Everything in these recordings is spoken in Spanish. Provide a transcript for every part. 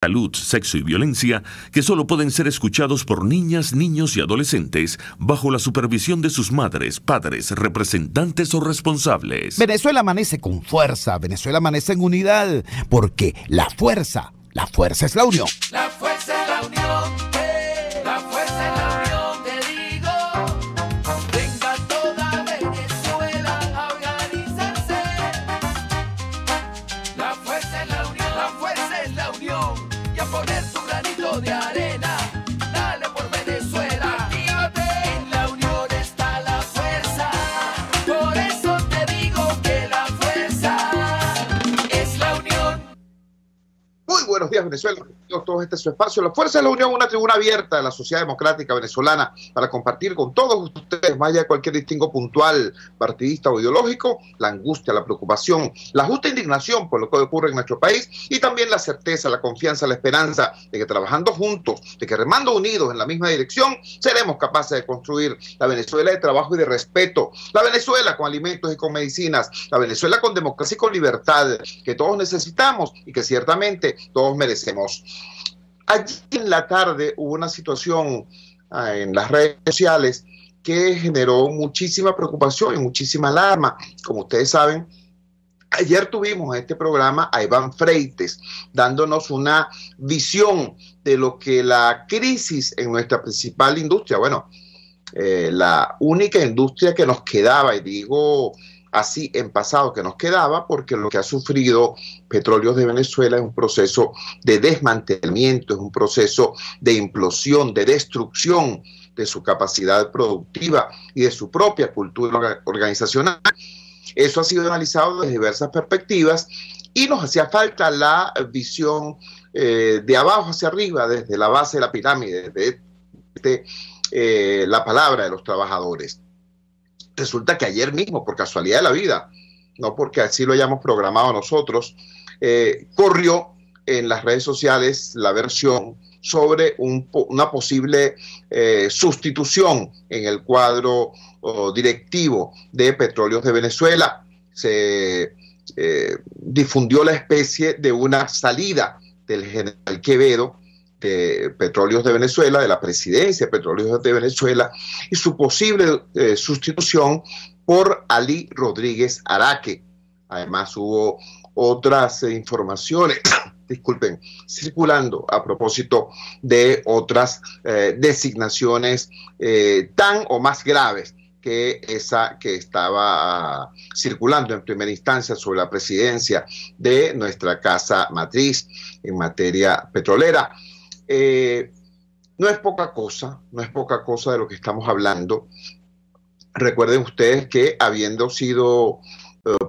Salud, sexo y violencia que solo pueden ser escuchados por niñas, niños y adolescentes bajo la supervisión de sus madres, padres, representantes o responsables. Venezuela amanece con fuerza, Venezuela amanece en unidad, porque la fuerza es la unión. La fuerza es la unión, la fuerza es la unión, te digo. Venga toda Venezuela a organizarse. La fuerza es la unión, la fuerza es la unión. Y a poner tu granito de arena, dale por Venezuela. Actívate, en la unión está la fuerza. Por eso te digo que la fuerza es la unión. Muy buenos días, Venezuela. Todo este es su espacio. La Fuerza de la Unión, una tribuna abierta de la sociedad democrática venezolana para compartir con todos ustedes, más allá de cualquier distingo puntual, partidista o ideológico, la angustia, la preocupación, la justa indignación por lo que ocurre en nuestro país y también la certeza, la confianza, la esperanza de que trabajando juntos, de que remando unidos en la misma dirección, seremos capaces de construir la Venezuela de trabajo y de respeto, la Venezuela con alimentos y con medicinas, la Venezuela con democracia y con libertad, que todos necesitamos y que ciertamente todos merecemos. Allí en la tarde hubo una situación en las redes sociales que generó muchísima preocupación y muchísima alarma. Como ustedes saben, ayer tuvimos en este programa a Iván Freites dándonos una visión de lo que la crisis en nuestra principal industria, la única industria que nos quedaba, y digo así en pasado que nos quedaba, porque lo que ha sufrido Petróleos de Venezuela es un proceso de desmantelamiento, es un proceso de implosión, de destrucción de su capacidad productiva y de su propia cultura organizacional. Eso ha sido analizado desde diversas perspectivas y nos hacía falta la visión de abajo hacia arriba, desde la base de la pirámide, desde la palabra de los trabajadores. Resulta que ayer mismo, por casualidad de la vida, no porque así lo hayamos programado nosotros, corrió en las redes sociales la versión sobre una posible sustitución en el cuadro directivo de Petróleos de Venezuela. Se difundió la especie de una salida del general Quevedo de Petróleos de Venezuela, de la presidencia de Petróleos de Venezuela, y su posible sustitución por Ali Rodríguez Araque. Además hubo otras informaciones, disculpen, circulando a propósito de otras designaciones tan o más graves que esa que estaba circulando en primera instancia sobre la presidencia de nuestra casa matriz en materia petrolera. No es poca cosa de lo que estamos hablando. Recuerden ustedes que habiendo sido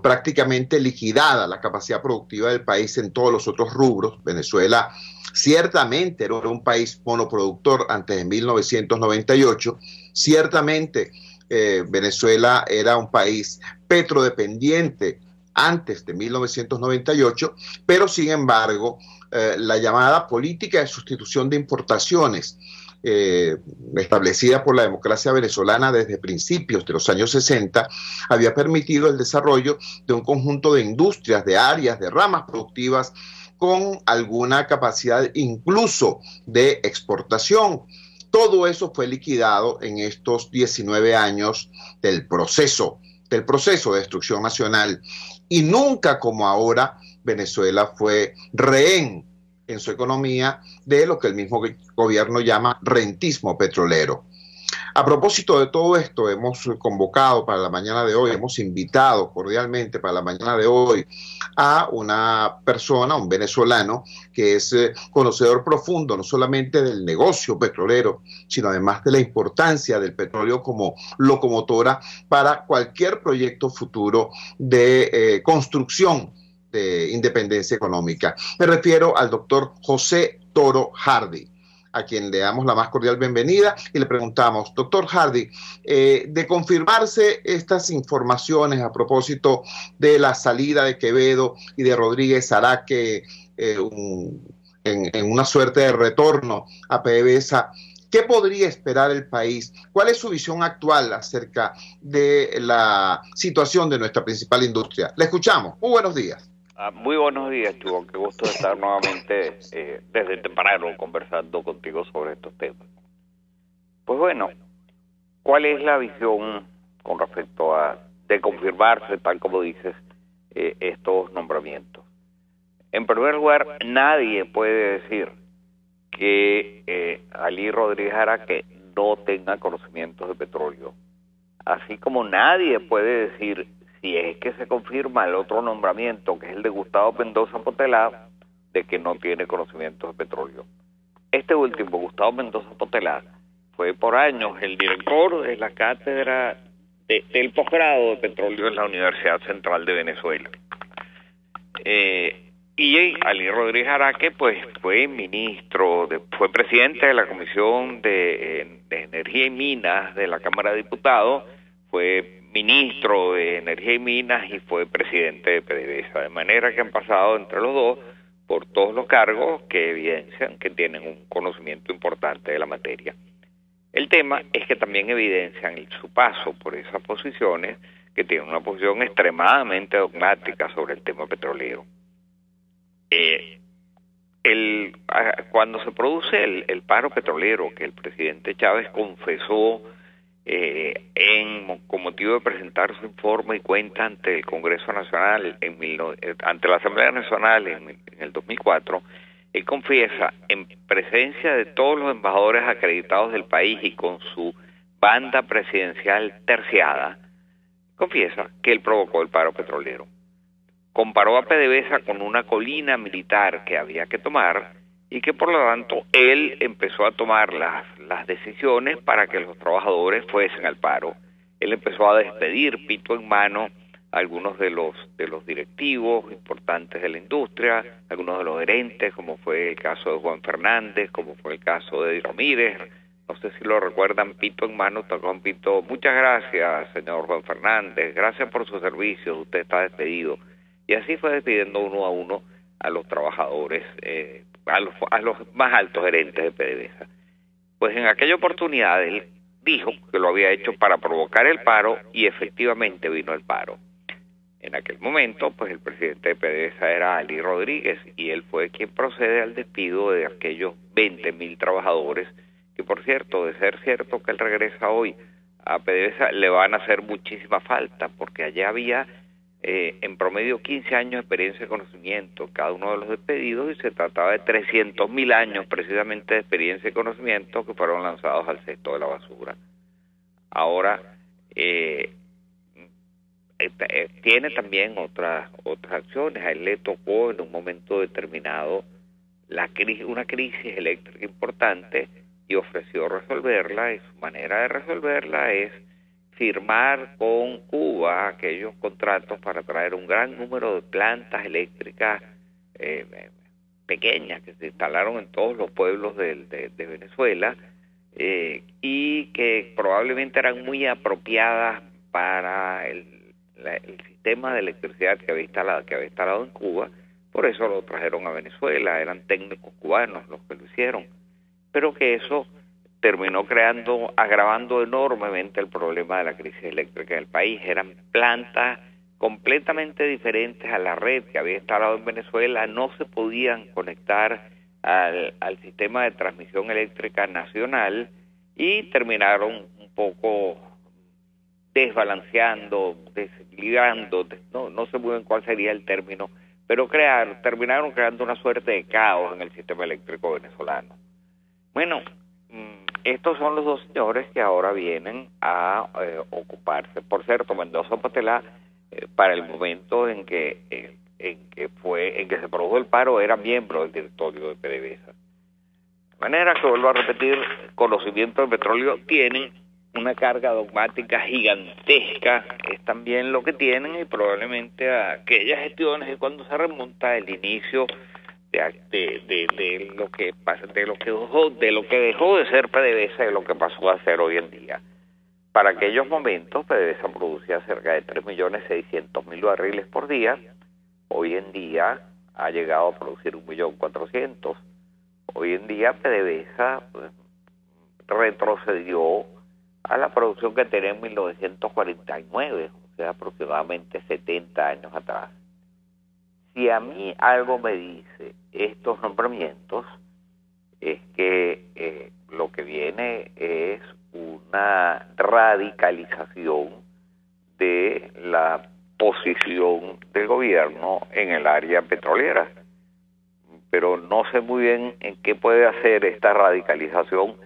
prácticamente liquidada la capacidad productiva del país en todos los otros rubros, Venezuela ciertamente era un país monoproductor antes de 1998, ciertamente Venezuela era un país petrodependiente antes de 1998, pero sin embargo la llamada política de sustitución de importaciones establecida por la democracia venezolana desde principios de los años 60 había permitido el desarrollo de un conjunto de industrias, de áreas, de ramas productivas con alguna capacidad incluso de exportación. Todo eso fue liquidado en estos 19 años del proceso de destrucción nacional, y nunca como ahora Venezuela fue rehén en su economía de lo que el mismo gobierno llama rentismo petrolero. A propósito de todo esto, hemos convocado para la mañana de hoy, hemos invitado cordialmente para la mañana de hoy a una persona, un venezolano, que es conocedor profundo no solamente del negocio petrolero, sino además de la importancia del petróleo como locomotora para cualquier proyecto futuro de construcción de independencia económica. Me refiero al doctor José Toro Hardy, a quien le damos la más cordial bienvenida y le preguntamos, doctor Hardy, de confirmarse estas informaciones a propósito de la salida de Quevedo y de Rodríguez Araque en una suerte de retorno a PDVSA, ¿qué podría esperar el país? ¿Cuál es su visión actual acerca de la situación de nuestra principal industria? Le escuchamos. Muy buenos días. Muy buenos días, Chugo. Qué gusto estar nuevamente desde temprano conversando contigo sobre estos temas. Pues bueno, ¿cuál es la visión con respecto a de confirmarse, tal como dices, estos nombramientos? En primer lugar, nadie puede decir que Ali Rodríguez Araque no tenga conocimientos de petróleo. Así como nadie puede decir, si es que se confirma el otro nombramiento, que es el de Gustavo Mendoza Potelá, de que no tiene conocimientos de petróleo. Este último, Gustavo Mendoza Potelá, fue por años el director de la cátedra del posgrado de petróleo en la Universidad Central de Venezuela. Y Ali Rodríguez Araque, pues, fue ministro, fue presidente de la Comisión de Energía y Minas de la Cámara de Diputados, fue ministro de Energía y Minas y fue presidente de PDVSA, de manera que han pasado entre los dos por todos los cargos que evidencian que tienen un conocimiento importante de la materia. El tema es que también evidencian su paso por esas posiciones, que tienen una posición extremadamente dogmática sobre el tema petrolero. Cuando se produce el paro petrolero, que el presidente Chávez confesó con motivo de presentar su informe y cuenta ante el Congreso Nacional, ante la Asamblea Nacional en el 2004, él confiesa en presencia de todos los embajadores acreditados del país y con su banda presidencial terciada, confiesa que él provocó el paro petrolero. Comparó a PDVSA con una colina militar que había que tomar y que por lo tanto él empezó a tomar las decisiones para que los trabajadores fuesen al paro. Él empezó a despedir pito en mano a algunos de los directivos importantes de la industria, algunos de los gerentes, como fue el caso de Juan Fernández, como fue el caso de Ramírez. No sé si lo recuerdan, pito en mano, tocó un pito: muchas gracias, señor Juan Fernández, gracias por sus servicios, usted está despedido. Y así fue despidiendo uno a uno a los trabajadores, a los más altos gerentes de PDVSA. Pues en aquella oportunidad él dijo que lo había hecho para provocar el paro y efectivamente vino el paro. En aquel momento, pues el presidente de PDVSA era Ali Rodríguez y él fue quien procede al despido de aquellos 20.000 trabajadores que, por cierto, de ser cierto que él regresa hoy a PDVSA, le van a hacer muchísima falta, porque allá había en promedio 15 años de experiencia y conocimiento cada uno de los despedidos, y se trataba de 300.000 años precisamente de experiencia y conocimiento que fueron lanzados al cesto de la basura. Ahora tiene también otras acciones. A él le tocó en un momento determinado una crisis eléctrica importante y ofreció resolverla, y su manera de resolverla es firmar con Cuba aquellos contratos para traer un gran número de plantas eléctricas pequeñas que se instalaron en todos los pueblos de Venezuela y que probablemente eran muy apropiadas para el sistema de electricidad que había instalado en Cuba. Por eso lo trajeron a Venezuela, eran técnicos cubanos los que lo hicieron, pero que eso terminó agravando enormemente el problema de la crisis eléctrica en el país. Eran plantas completamente diferentes a la red que había instalado en Venezuela, no se podían conectar al sistema de transmisión eléctrica nacional y terminaron un poco desbalanceando, desequilibrando, no sé muy bien cuál sería el término, pero terminaron creando una suerte de caos en el sistema eléctrico venezolano. Bueno, estos son los dos señores que ahora vienen a ocuparse. Por cierto, Mendoza Potelá, para el momento en que se produjo el paro, era miembro del directorio de PDVSA. De manera que, vuelvo a repetir, conocimiento del petróleo tienen, una carga dogmática gigantesca es también lo que tienen, y probablemente a aquellas gestiones, y cuando se remonta el inicio de lo que pasa, de lo que dejó de ser PDVSA y lo que pasó a ser hoy en día. Para aquellos momentos PDVSA producía cerca de 3.600.000 barriles por día. Hoy en día ha llegado a producir 1.400.000. Hoy en día PDVSA retrocedió a la producción que tenía en 1949, o sea, aproximadamente 70 años atrás. si a mí algo me dice estos nombramientos, es que lo que viene es una radicalización de la posición del gobierno en el área petrolera. Pero no sé muy bien en qué puede hacer esta radicalización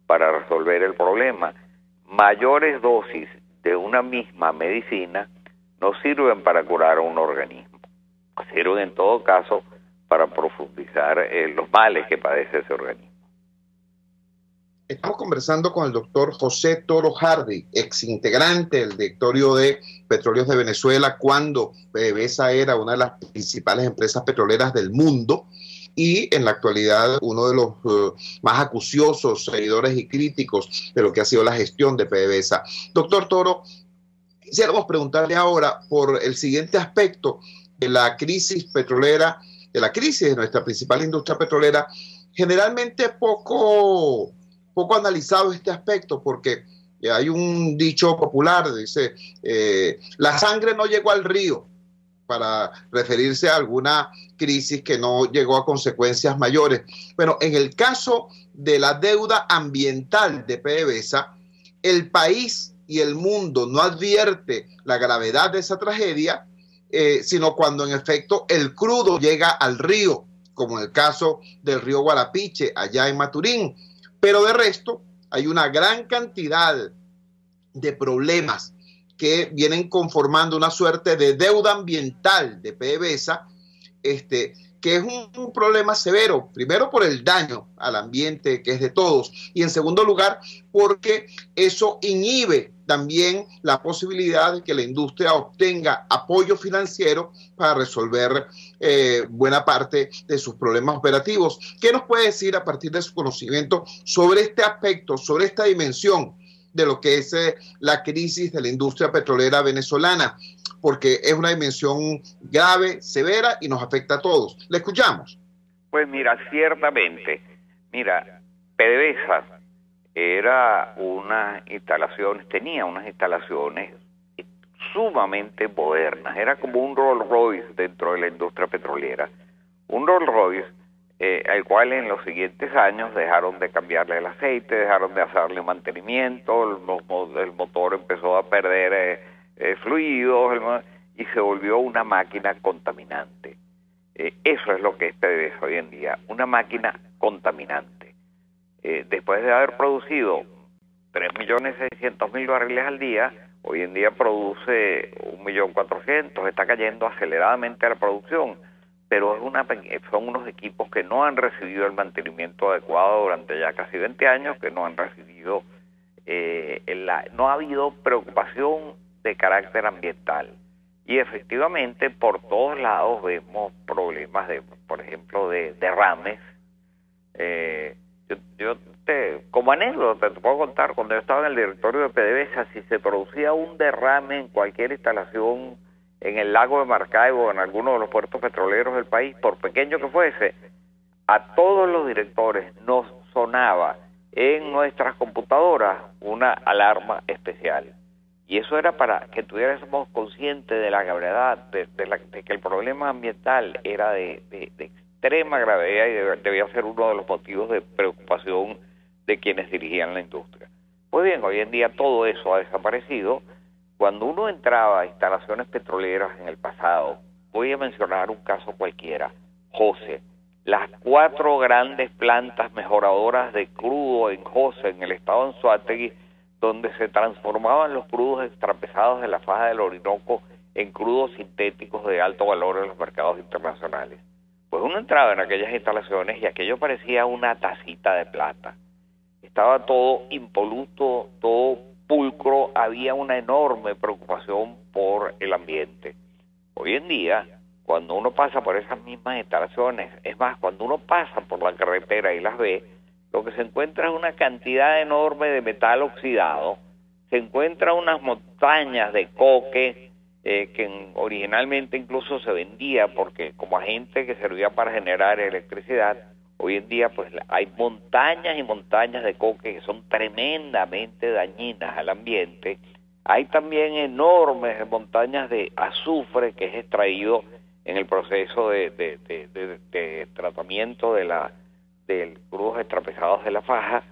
para resolver el problema. Mayores dosis de una misma medicina no sirven para curar a un organismo, sirven en todo caso para profundizar los males que padece ese organismo. Estamos conversando con el doctor José Toro Hardy, exintegrante del directorio de Petróleos de Venezuela, cuando PDVSA era una de las principales empresas petroleras del mundo, y en la actualidad uno de los más acuciosos seguidores y críticos de lo que ha sido la gestión de PDVSA. Doctor Toro, quisiéramos preguntarle ahora por el siguiente aspecto de la crisis petrolera, de la crisis de nuestra principal industria petrolera. Generalmente poco analizado este aspecto, porque hay un dicho popular, dice, la sangre no llegó al río, para referirse a alguna crisis que no llegó a consecuencias mayores. Bueno, en el caso de la deuda ambiental de PDVSA, el país y el mundo no advierte la gravedad de esa tragedia, sino cuando en efecto el crudo llega al río, como en el caso del río Guarapiche, allá en Maturín. Pero de resto, hay una gran cantidad de problemas que vienen conformando una suerte de deuda ambiental de PDVSA, que es un problema severo, primero por el daño al ambiente que es de todos, y en segundo lugar porque eso inhibe también la posibilidad de que la industria obtenga apoyo financiero para resolver buena parte de sus problemas operativos. ¿Qué nos puede decir a partir de su conocimiento sobre este aspecto, sobre esta dimensión de lo que es la crisis de la industria petrolera venezolana? Porque es una dimensión grave, severa y nos afecta a todos. ¿Le escuchamos? Pues mira, ciertamente, PDVSA tenía unas instalaciones sumamente modernas, era como un Rolls Royce dentro de la industria petrolera, un Rolls Royce al cual en los siguientes años dejaron de cambiarle el aceite, dejaron de hacerle mantenimiento, el motor empezó a perder fluidos y se volvió una máquina contaminante. Eso es lo que es PDVSA hoy en día, una máquina contaminante. Después de haber producido 3.600.000 barriles al día, hoy en día produce 1.400.000, está cayendo aceleradamente la producción, pero son unos equipos que no han recibido el mantenimiento adecuado durante ya casi 20 años, que no han recibido, no ha habido preocupación de carácter ambiental. Y efectivamente por todos lados vemos problemas por ejemplo, de derrames. Como anécdota te puedo contar, cuando yo estaba en el directorio de PDVSA, si se producía un derrame en cualquier instalación en el lago de Maracaibo o en alguno de los puertos petroleros del país, por pequeño que fuese, a todos los directores nos sonaba en nuestras computadoras una alarma especial. Y eso era para que tuviéramos conscientes de la gravedad, de que el problema ambiental era de extrema gravedad y debía ser uno de los motivos de preocupación de quienes dirigían la industria. Pues bien, hoy en día todo eso ha desaparecido. Cuando uno entraba a instalaciones petroleras en el pasado, voy a mencionar un caso cualquiera, Jose, las 4 grandes plantas mejoradoras de crudo en Jose, en el estado de Anzoátegui, donde se transformaban los crudos extrapesados de la faja del Orinoco en crudos sintéticos de alto valor en los mercados internacionales. Pues uno entraba en aquellas instalaciones y aquello parecía una tacita de plata. Estaba todo impoluto, todo pulcro, había una enorme preocupación por el ambiente. Hoy en día, cuando uno pasa por esas mismas instalaciones, es más, cuando uno pasa por la carretera y las ve, lo que se encuentra es una cantidad enorme de metal oxidado, se encuentra unas montañas de coque que originalmente incluso se vendía porque como agente que servía para generar electricidad. Hoy en día pues hay montañas y montañas de coque que son tremendamente dañinas al ambiente. Hay también enormes montañas de azufre que es extraído en el proceso de tratamiento del crudos extrapesados de la faja.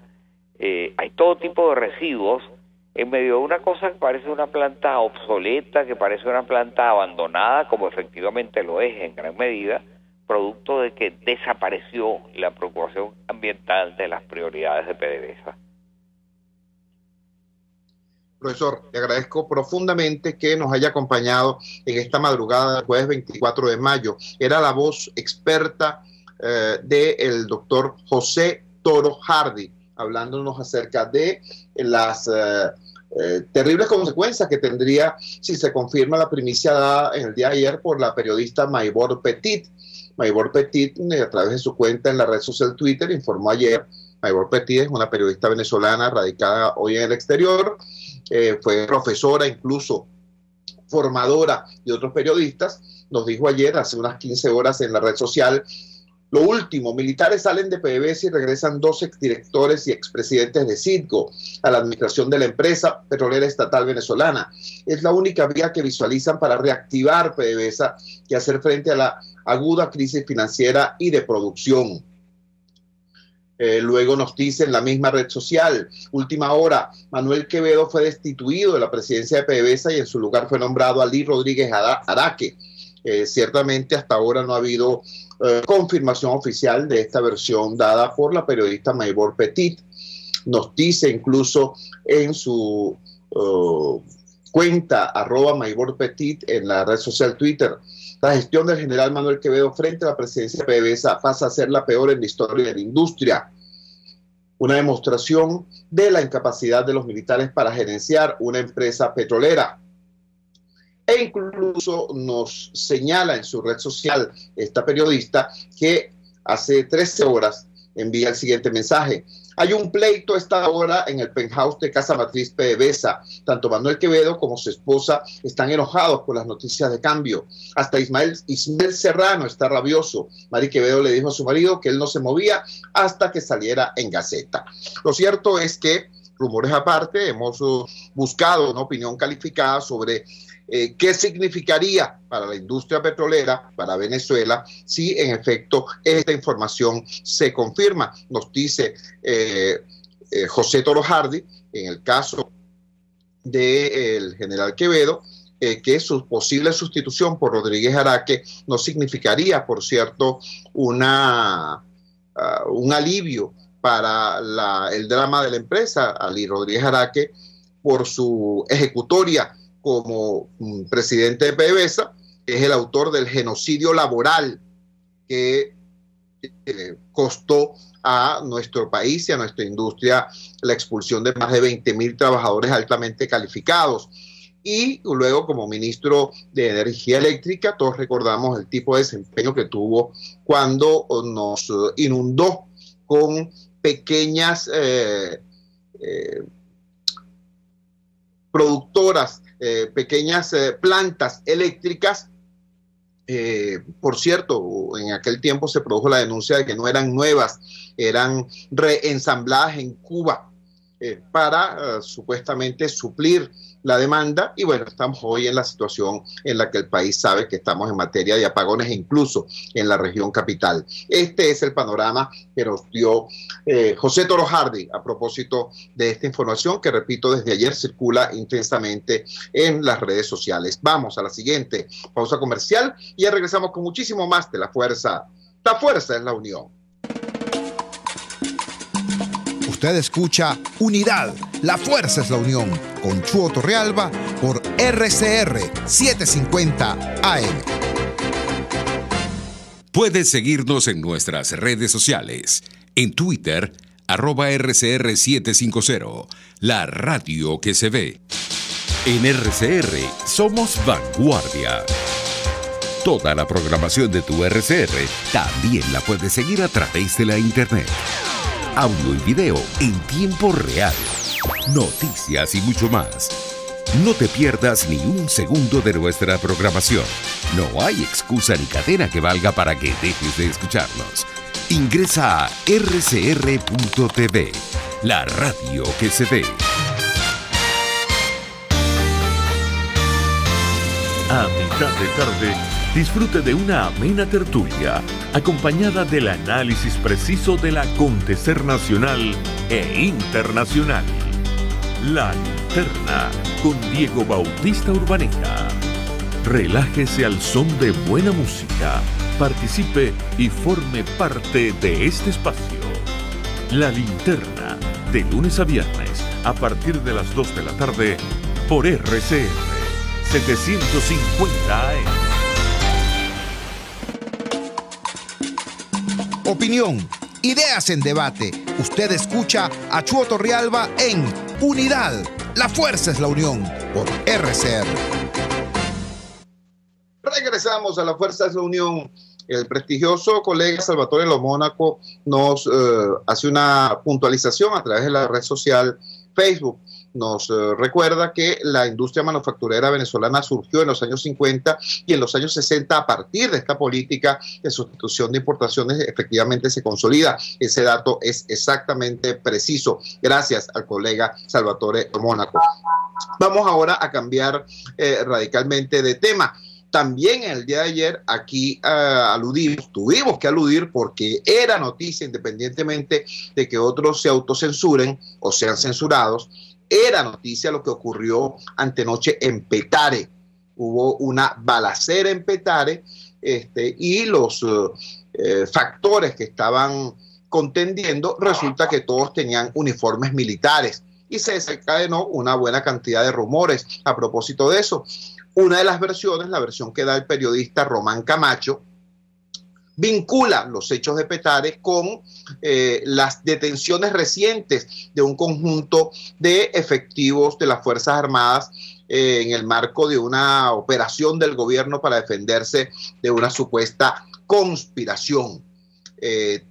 Hay todo tipo de residuos en medio de una cosa que parece una planta obsoleta, que parece una planta abandonada, como efectivamente lo es en gran medida, producto de que desapareció la preocupación ambiental de las prioridades de PDVSA. Profesor, le agradezco profundamente que nos haya acompañado en esta madrugada del jueves 24 de mayo. Era la voz experta del doctor José Toro Hardy, hablándonos acerca de las terribles consecuencias que tendría si se confirma la primicia dada en el día de ayer por la periodista Maybor Petit. Maybor Petit, a través de su cuenta en la red social Twitter, informó ayer. Maybor Petit es una periodista venezolana radicada hoy en el exterior. Fue profesora, incluso formadora de otros periodistas. Nos dijo ayer, hace unas 15 horas en la red social, lo último: militares salen de PDVSA y regresan 2 exdirectores y expresidentes de Citgo a la administración de la empresa petrolera estatal venezolana. Es la única vía que visualizan para reactivar PDVSA y hacer frente a la aguda crisis financiera y de producción. Luego nos dice en la misma red social, última hora: Manuel Quevedo fue destituido de la presidencia de PDVSA y en su lugar fue nombrado Ali Rodríguez Araque. Ciertamente hasta ahora no ha habido confirmación oficial de esta versión dada por la periodista Maybor Petit. Nos dice incluso en su cuenta @Maybor Petit en la red social Twitter: la gestión del general Manuel Quevedo frente a la presidencia de PDVSA pasa a ser la peor en la historia de la industria. Una demostración de la incapacidad de los militares para gerenciar una empresa petrolera. E incluso nos señala en su red social esta periodista que hace 13 horas envía el siguiente mensaje: hay un pleito a esta hora en el penthouse de Casa Matriz PDVSA. Tanto Manuel Quevedo como su esposa están enojados por las noticias de cambio. Hasta Ismael Serrano está rabioso. Mari Quevedo le dijo a su marido que él no se movía hasta que saliera en Gaceta. Lo cierto es que, rumores aparte, hemos buscado una opinión calificada sobre qué significaría para la industria petrolera, para Venezuela, si en efecto esta información se confirma. Nos dice José Toro Hardy, en el caso del general Quevedo, que su posible sustitución por Rodríguez Araque no significaría, por cierto, un alivio para el drama de la empresa. Ali Rodríguez Araque, por su ejecutoria como presidente de PDVSA, es el autor del genocidio laboral que costó a nuestro país y a nuestra industria la expulsión de más de 20.000 trabajadores altamente calificados. Y luego, como ministro de Energía Eléctrica, todos recordamos el tipo de desempeño que tuvo cuando nos inundó con pequeñas productoras, pequeñas plantas eléctricas. Por cierto, en aquel tiempo se produjo la denuncia de que no eran nuevas, eran reensambladas en Cuba para supuestamente suplir la demanda. Y bueno, estamos hoy en la situación en la que el país sabe que estamos en materia de apagones, incluso en la región capital. Este es el panorama que nos dio José Toro Hardy a propósito de esta información que, repito, desde ayer circula intensamente en las redes sociales. Vamos a la siguiente pausa comercial y ya regresamos con muchísimo más de La Fuerza. La fuerza es la unión. Usted escucha Unidad, la fuerza es la unión, con Chuo Torrealba por RCR 750 AM. Puedes seguirnos en nuestras redes sociales. En Twitter, @RCR750, la radio que se ve. En RCR somos vanguardia. Toda la programación de tu RCR también la puedes seguir a través de la internet. Audio y video en tiempo real, noticias y mucho más. No te pierdas ni un segundo de nuestra programación. No hay excusa ni cadena que valga para que dejes de escucharnos. Ingresa a rcr.tv, la radio que se ve. A mitad de tarde, Disfrute de una amena tertulia, acompañada del análisis preciso del acontecer nacional e internacional. La Linterna, con Diego Bautista Urbaneta. Relájese al son de buena música, participe y forme parte de este espacio. La Linterna, de lunes a viernes, a partir de las 2 de la tarde, por RCR 750 AM. Opinión, ideas en debate. Usted escucha a Chuo Torrealba en Unidad. La fuerza es la unión, por RCR. Regresamos a La fuerza es la unión. El prestigioso colega Salvatore Lo Mónaco nos hace una puntualización a través de la red social Facebook. Nos recuerda que la industria manufacturera venezolana surgió en los años 50 y en los años 60 a partir de esta política de sustitución de importaciones efectivamente se consolida. Ese dato es exactamente preciso. Gracias al colega Salvatore Lo Mónaco. Vamos ahora a cambiar radicalmente de tema. También el día de ayer aquí tuvimos que aludir porque era noticia, independientemente de que otros se autocensuren o sean censurados, era noticia lo que ocurrió antenoche en Petare. Hubo una balacera en Petare y los factores que estaban contendiendo, resulta que todos tenían uniformes militares y se desencadenó una buena cantidad de rumores a propósito de eso. Una de las versiones, la versión que da el periodista Román Camacho, vincula los hechos de Petare con las detenciones recientes de un conjunto de efectivos de las Fuerzas Armadas en el marco de una operación del gobierno para defenderse de una supuesta conspiración.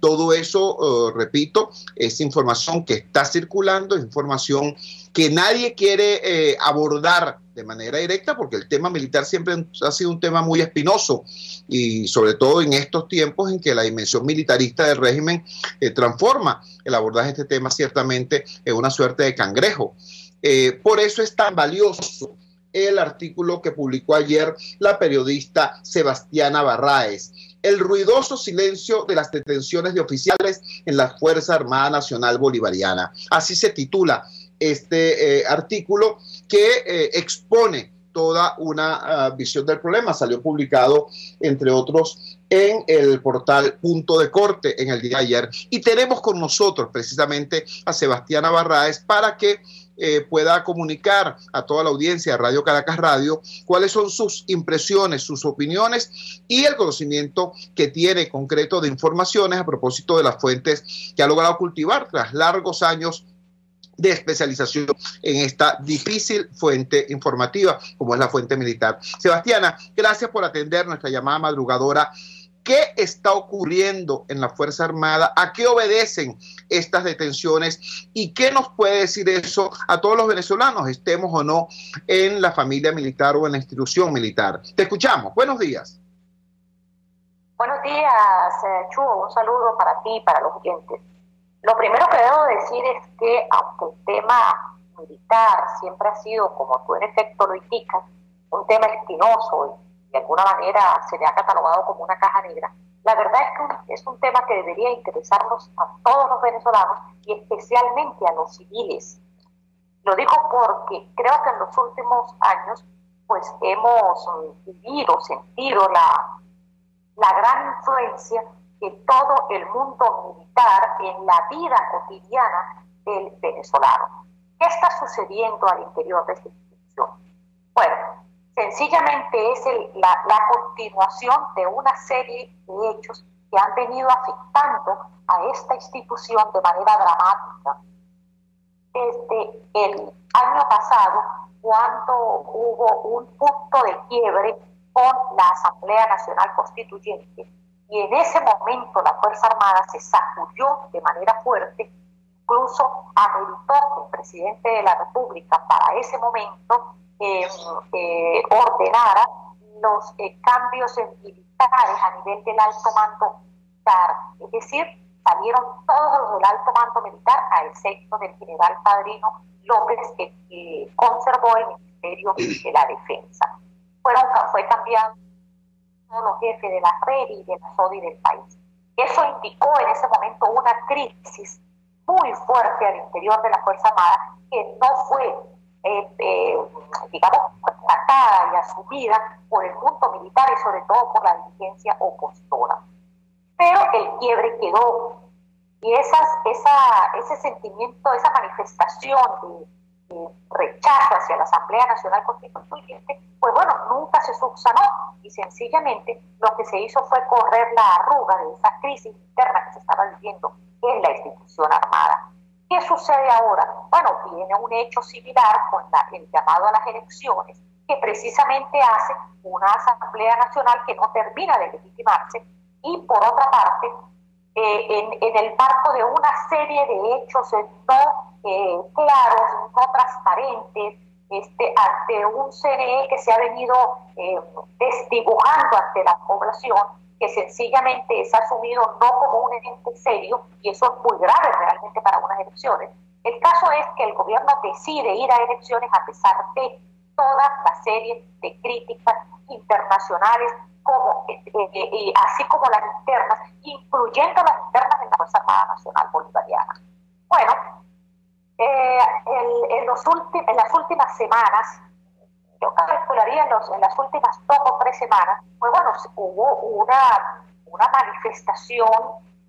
Todo eso, repito, es información que está circulando, es información que nadie quiere abordar de manera directa porque el tema militar siempre ha sido un tema muy espinoso y sobre todo en estos tiempos en que la dimensión militarista del régimen transforma el abordaje de este tema ciertamente en una suerte de cangrejo. Por eso es tan valioso el artículo que publicó ayer la periodista Sebastiana Barraez. El ruidoso silencio de las detenciones de oficiales en la Fuerza Armada Nacional Bolivariana. Así se titula este artículo que expone toda una visión del problema. Salió publicado, entre otros, en el portal Punto de Corte en el día de ayer. Y tenemos con nosotros precisamente a Sebastiana Barraez para que pueda comunicar a toda la audiencia de Radio Caracas Radio cuáles son sus impresiones, sus opiniones y el conocimiento que tiene concreto de informaciones a propósito de las fuentes que ha logrado cultivar tras largos años de especialización en esta difícil fuente informativa como es la fuente militar. Sebastiana, gracias por atender nuestra llamada madrugadora. ¿Qué está ocurriendo en la Fuerza Armada? ¿A qué obedecen estas detenciones? ¿Y qué nos puede decir eso a todos los venezolanos, estemos o no en la familia militar o en la institución militar? Te escuchamos. Buenos días. Buenos días, Chuo. Un saludo para ti y para los oyentes. Lo primero que debo decir es que, aunque el tema militar siempre ha sido, como tú en efecto lo indicas, un tema espinoso y de alguna manera se le ha catalogado como una caja negra, la verdad es que es un tema que debería interesarnos a todos los venezolanos y especialmente a los civiles. Lo digo porque creo que en los últimos años pues hemos vivido, sentido la gran influencia de todo el mundo militar en la vida cotidiana del venezolano. ¿Qué está sucediendo al interior de esta institución? Bueno, sencillamente es la continuación de una serie de hechos que han venido afectando a esta institución de manera dramática. Desde el año pasado, cuando hubo un punto de quiebre con la Asamblea Nacional Constituyente, y en ese momento la Fuerza Armada se sacudió de manera fuerte, incluso ameritó que el presidente de la República para ese momento ordenara los cambios militares a nivel del alto mando militar. Es decir, salieron todos los del alto mando militar a excepto del general Padrino López, que conservó el Ministerio de la Defensa. Fue cambiado solo jefe de la red y de la SODI del país. Eso indicó en ese momento una crisis muy fuerte al interior de la Fuerza Armada que no fue, digamos, tratada y asumida por el mundo militar y sobre todo por la dirigencia opositora. Pero el quiebre quedó y ese sentimiento, esa manifestación de rechazo hacia la Asamblea Nacional Constituyente, pues bueno, nunca se subsanó y sencillamente lo que se hizo fue correr la arruga de esa crisis interna que se estaba viviendo en la institución armada. ¿Qué sucede ahora? Bueno, viene un hecho similar con el llamado a las elecciones, que precisamente hace una Asamblea Nacional que no termina de legitimarse y por otra parte, en el marco de una serie de hechos no claros, no transparentes, ante un CNE que se ha venido desdibujando ante la población, que sencillamente es asumido no como un ente serio, y eso es muy grave realmente para unas elecciones. El caso es que el gobierno decide ir a elecciones a pesar de toda la serie de críticas internacionales, así como las internas, incluyendo las internas de la Fuerza Armada Nacional Bolivariana. Bueno, en las últimas semanas, yo calcularía en las últimas 2 o 3 semanas, pues bueno, hubo una manifestación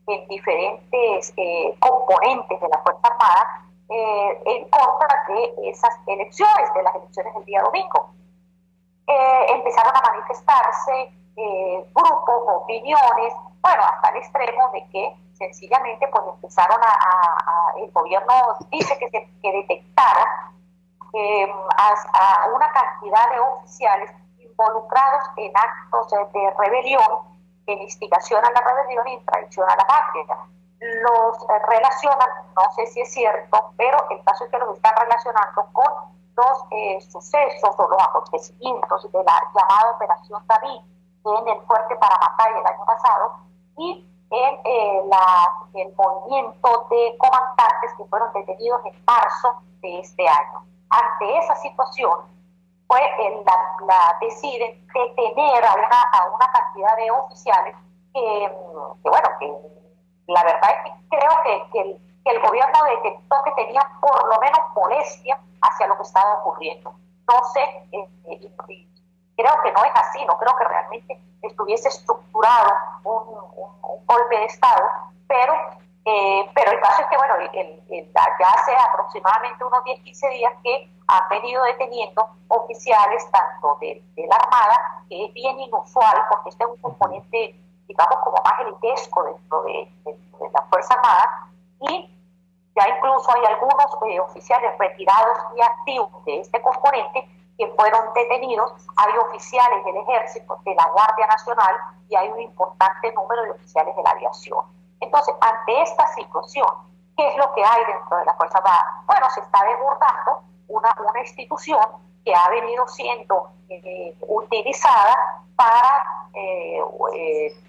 en diferentes componentes de la Fuerza Armada en contra de esas elecciones, de las elecciones del día domingo. Empezaron a manifestarse grupos, opiniones, bueno, hasta el extremo de que sencillamente pues empezaron el gobierno dice que detectaron a una cantidad de oficiales involucrados en actos de rebelión, en instigación a la rebelión y en traición a la patria. Los relacionan, no sé si es cierto, pero el caso es que los están relacionando con los sucesos o los acontecimientos de la llamada Operación David en el Fuerte Paramatay el año pasado y en el movimiento de comandantes que fueron detenidos en marzo de este año. Ante esa situación, pues deciden detener a una cantidad de oficiales que la verdad es que creo que el gobierno detectó que tenía por lo menos molestia hacia lo que estaba ocurriendo. No sé, creo que no es así, no creo que realmente estuviese estructurado un golpe de Estado, pero el caso es que, bueno, ya hace aproximadamente unos 10-15 días que han venido deteniendo oficiales tanto de la Armada, que es bien inusual, porque este es un componente, digamos, como más elitesco dentro de la Fuerza Armada, y ya incluso hay algunos oficiales retirados y activos de este componente que fueron detenidos. Hay oficiales del Ejército, de la Guardia Nacional, y hay un importante número de oficiales de la aviación. Entonces, ante esta situación, ¿qué es lo que hay dentro de la Fuerza Armada? Bueno, se está desbordando una institución que ha venido siendo utilizada para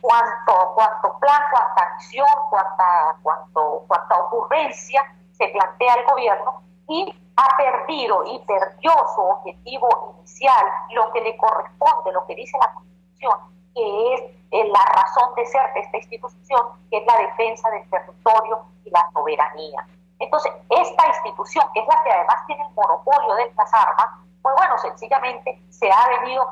cuanto plan, cuanta acción, cuanta ocurrencia se plantea el gobierno, y ha perdido y perdió su objetivo inicial, lo que le corresponde, lo que dice la Constitución, que es la razón de ser de esta institución, que es la defensa del territorio y la soberanía. Entonces, esta institución, que es la que además tiene el monopolio de estas armas, pues bueno, sencillamente se ha venido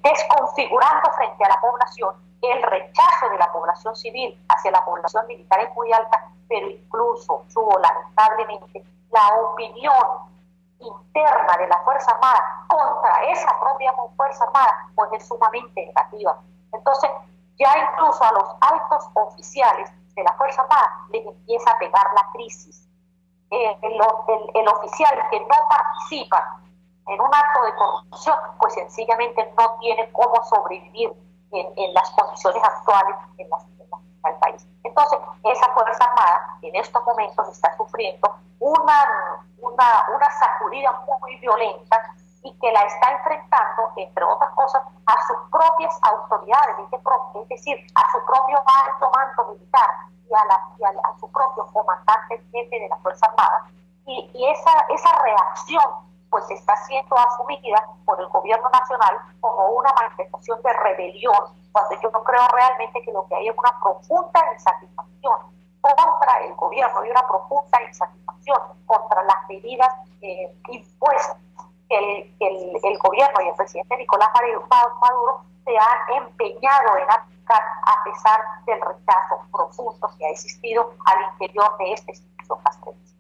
desconfigurando frente a la población. El rechazo de la población civil hacia la población militar es muy alta, pero incluso, lamentablemente, la opinión interna de la Fuerza Armada contra esa propia Fuerza Armada pues es sumamente negativa. Entonces, ya incluso a los altos oficiales de la Fuerza Armada les empieza a pegar la crisis. El oficial que no participa en un acto de corrupción, pues sencillamente no tiene cómo sobrevivir en las condiciones actuales en las que está el país. Entonces, esa Fuerza Armada en estos momentos está sufriendo una sacudida muy violenta y que la está enfrentando, entre otras cosas, a sus propias autoridades, es decir, a su propio alto mando militar y a su propio comandante jefe de la Fuerza Armada. Y esa reacción pues está siendo asumida por el gobierno nacional como una manifestación de rebelión, cuando yo no creo realmente que lo que hay es una profunda insatisfacción contra el gobierno y una profunda insatisfacción contra las medidas impuestas que el gobierno y el presidente Nicolás Maduro se han empeñado en aplicar a pesar del rechazo profundo que ha existido al interior de esta institución castrense.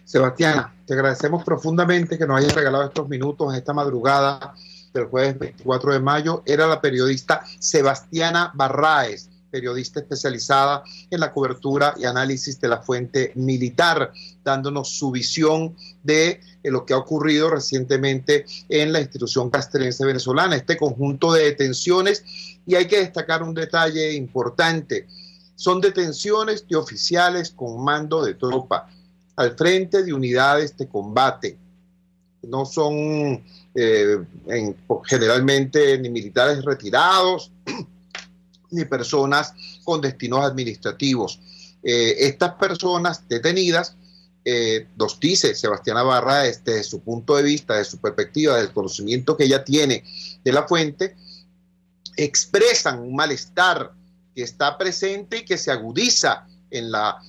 Sebastiana, te agradecemos profundamente que nos hayas regalado estos minutos esta madrugada del jueves 24 de mayo. Era la periodista Sebastiana Barraez, periodista especializada en la cobertura y análisis de la fuente militar, dándonos su visión de lo que ha ocurrido recientemente en la institución castrense venezolana, este conjunto de detenciones. Y hay que destacar un detalle importante: son detenciones de oficiales con mando de tropa al frente de unidades de combate. No son generalmente ni militares retirados ni personas con destinos administrativos. Estas personas detenidas, nos dice Sebastiana Barraez, desde su punto de vista, de su perspectiva, del conocimiento que ella tiene de la fuente, expresan un malestar que está presente y que se agudiza en la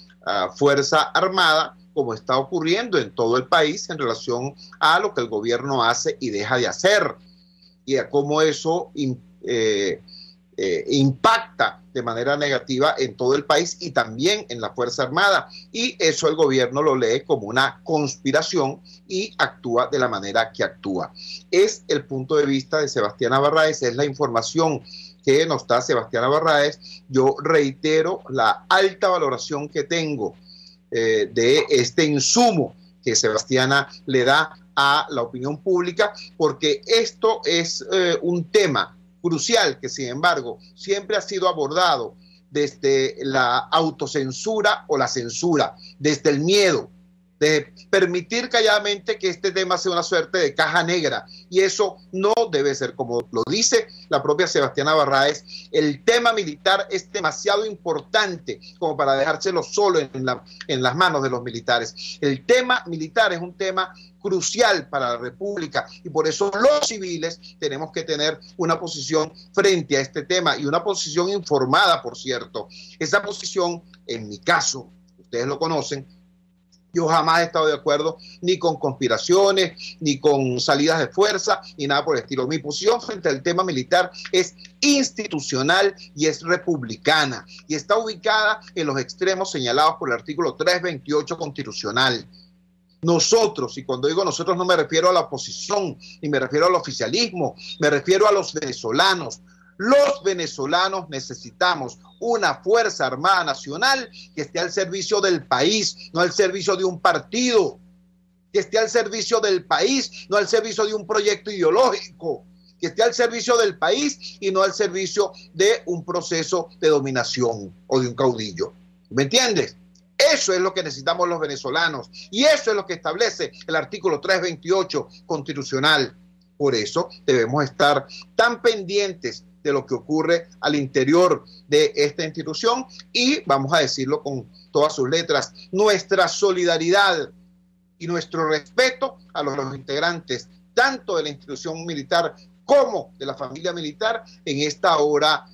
Fuerza Armada, como está ocurriendo en todo el país en relación a lo que el gobierno hace y deja de hacer, y a cómo eso impacta de manera negativa en todo el país y también en la Fuerza Armada, y eso el gobierno lo lee como una conspiración y actúa de la manera que actúa. Es el punto de vista de Sebastiana Barraez, es la información que nos da Sebastiana Barraez. Yo reitero la alta valoración que tengo de este insumo que Sebastiana le da a la opinión pública, porque esto es un tema crucial que, sin embargo, siempre ha sido abordado desde la autocensura o la censura, desde el miedo, de permitir calladamente que este tema sea una suerte de caja negra, y eso no debe ser. Como lo dice la propia Sebastiana Barraez, el tema militar es demasiado importante como para dejárselo solo en las manos de los militares. El tema militar es un tema crucial para la República, y por eso los civiles tenemos que tener una posición frente a este tema, y una posición informada, por cierto. Esa posición, en mi caso, ustedes lo conocen, yo jamás he estado de acuerdo ni con conspiraciones, ni con salidas de fuerza, ni nada por el estilo. Mi posición frente al tema militar es institucional y es republicana, y está ubicada en los extremos señalados por el artículo 328 constitucional. Nosotros, y cuando digo nosotros no me refiero a la oposición, ni me refiero al oficialismo, me refiero a los venezolanos. Los venezolanos necesitamos una Fuerza Armada Nacional que esté al servicio del país, no al servicio de un partido, que esté al servicio del país, no al servicio de un proyecto ideológico, que esté al servicio del país y no al servicio de un proceso de dominación o de un caudillo. ¿Me entiendes? Eso es lo que necesitamos los venezolanos, y eso es lo que establece el artículo 328 constitucional. Por eso debemos estar tan pendientes de lo que ocurre al interior de esta institución, y vamos a decirlo con todas sus letras: nuestra solidaridad y nuestro respeto a los integrantes tanto de la institución militar como de la familia militar en esta hora